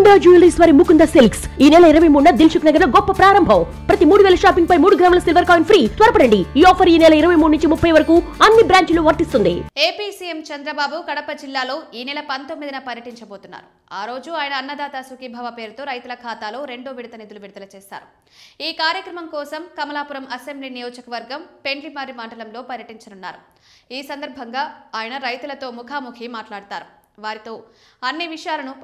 Mukunda jewelleries వారి Mukunda silks ఈ నెల 23న దిల్సుఖ్ నగర్ లో గొప్ప ప్రారంభం. ప్రతి 3000 షాపింగ్ పై 3 గ్రాముల సిల్వర్ కాయిన్ ఫ్రీ. త్వరపడండి, ఈ ఆఫర్ ఈ నెల 23 నుంచి 30 వరకు అన్ని బ్రాంచ్ల్లో వర్తిస్తుంది. ఏపీ సీఎం చంద్రబాబు కడప జిల్లాలో ఈ నెల 19న పర్యటించబోతున్నారు. ఆ రోజు ఆయన అన్నదాత సుఖీభవ పేరుతో రైతుల ఖాతాలో 2వ విడత నిధులు విడుదల చేశారు. ఈ కార్యక్రమం కోసం కమలాపురం అసెంబ్లీ నియోజకవర్గం పెండ్లిమారి మండలంలో పర్యటించనున్నారు. ఈ సందర్భంగా ఆయన రైతులతో ముఖాముఖి మాట్లాడతారు. వారితో అన్ని విషయాలను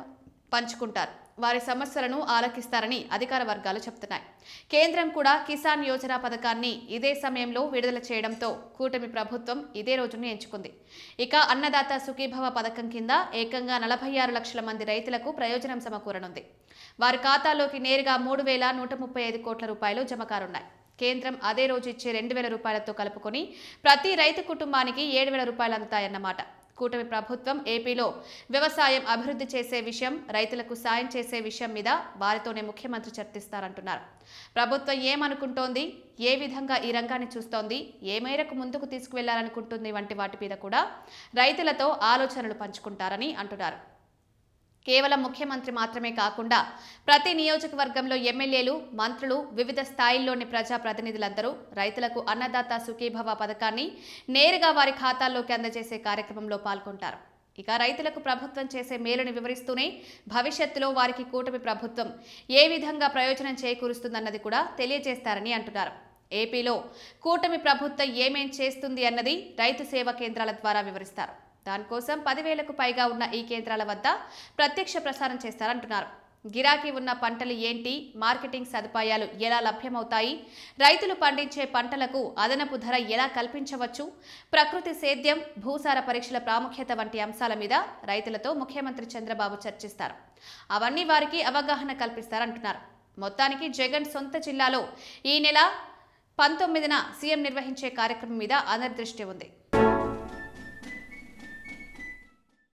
పంచుకుంటారు. వారి సమస్యలను ఆలకిస్తారని అధికార వర్గాలు చెబుతున్నాయి. కేంద్రం కూడా కిసాన్ యోజన పథకాన్ని ఇదే సమయంలో విడుదల చేయడంతో కూటమి ప్రభుత్వం ఇదే రోజును ఎంచుకుంది. ఇక అన్నదాత సుఖీభవ పథకం కింద ఏకంగా 46 లక్షల మంది రైతులకు ప్రయోజనం సమకూరనుంది. వారి ఖాతాలోకి నేరుగా 3,135 కోట్ల రూపాయలు జమ కానున్నాయి. కేంద్రం అదే రోజు ఇచ్చే 2,000 రూపాయలతో కలుపుకొని ప్రతి రైతు కుటుంబానికి 7,000 రూపాయలు అందుతాయన్నమాట. కూటమి ప్రభుత్వం ఏపీలో వ్యవసాయం అభివృద్ధి చేసే విషయం, రైతులకు సాయం చేసే విషయం మీద వారితోనే ముఖ్యమంత్రి చర్చిస్తారంటున్నారు. ప్రభుత్వం ఏమనుకుంటోంది, ఏ విధంగా ఈ రంగాన్ని చూస్తోంది, ఏ మేరకు ముందుకు తీసుకువెళ్లాలనుకుంటుంది వంటి వాటి మీద కూడా రైతులతో ఆలోచనలు పంచుకుంటారని అంటున్నారు. కేవలం ముఖ్యమంత్రి మాత్రమే కాకుండా ప్రతి నియోజకవర్గంలో ఎమ్మెల్యేలు, మంత్రులు, వివిధ స్థాయిల్లోని ప్రజాప్రతినిధులందరూ రైతులకు అన్నదాత సుఖీభవ పథకాన్ని నేరుగా వారి ఖాతాల్లోకి అందజేసే కార్యక్రమంలో పాల్గొంటారు. ఇక రైతులకు ప్రభుత్వం చేసే మేలుని వివరిస్తూనే భవిష్యత్తులో వారికి కూటమి ప్రభుత్వం ఏ విధంగా ప్రయోజనం చేకూరుస్తుందన్నది కూడా తెలియజేస్తారని అంటున్నారు. ఏపీలో కూటమి ప్రభుత్వం ఏమేం చేస్తుంది అన్నది రైతు సేవా కేంద్రాల ద్వారా వివరిస్తారు. దానికోసం 10,000కు పైగా ఉన్న ఈ కేంద్రాల వద్ద ప్రత్యక్ష ప్రసారం చేస్తారంటున్నారు. గిరాకీ ఉన్న పంటలు ఏంటి, మార్కెటింగ్ సదుపాయాలు ఎలా లభ్యమవుతాయి, రైతులు పండించే పంటలకు అదనపు ధర ఎలా కల్పించవచ్చు, ప్రకృతి సేద్యం, భూసార పరీక్షల ప్రాముఖ్యత వంటి అంశాల మీద రైతులతో ముఖ్యమంత్రి చంద్రబాబు చర్చిస్తారు. అవన్నీ వారికి అవగాహన కల్పిస్తారంటున్నారు. మొత్తానికి జగన్ సొంత జిల్లాలో ఈ నెల 19న సీఎం నిర్వహించే కార్యక్రమం మీద అందరి దృష్టి ఉంది.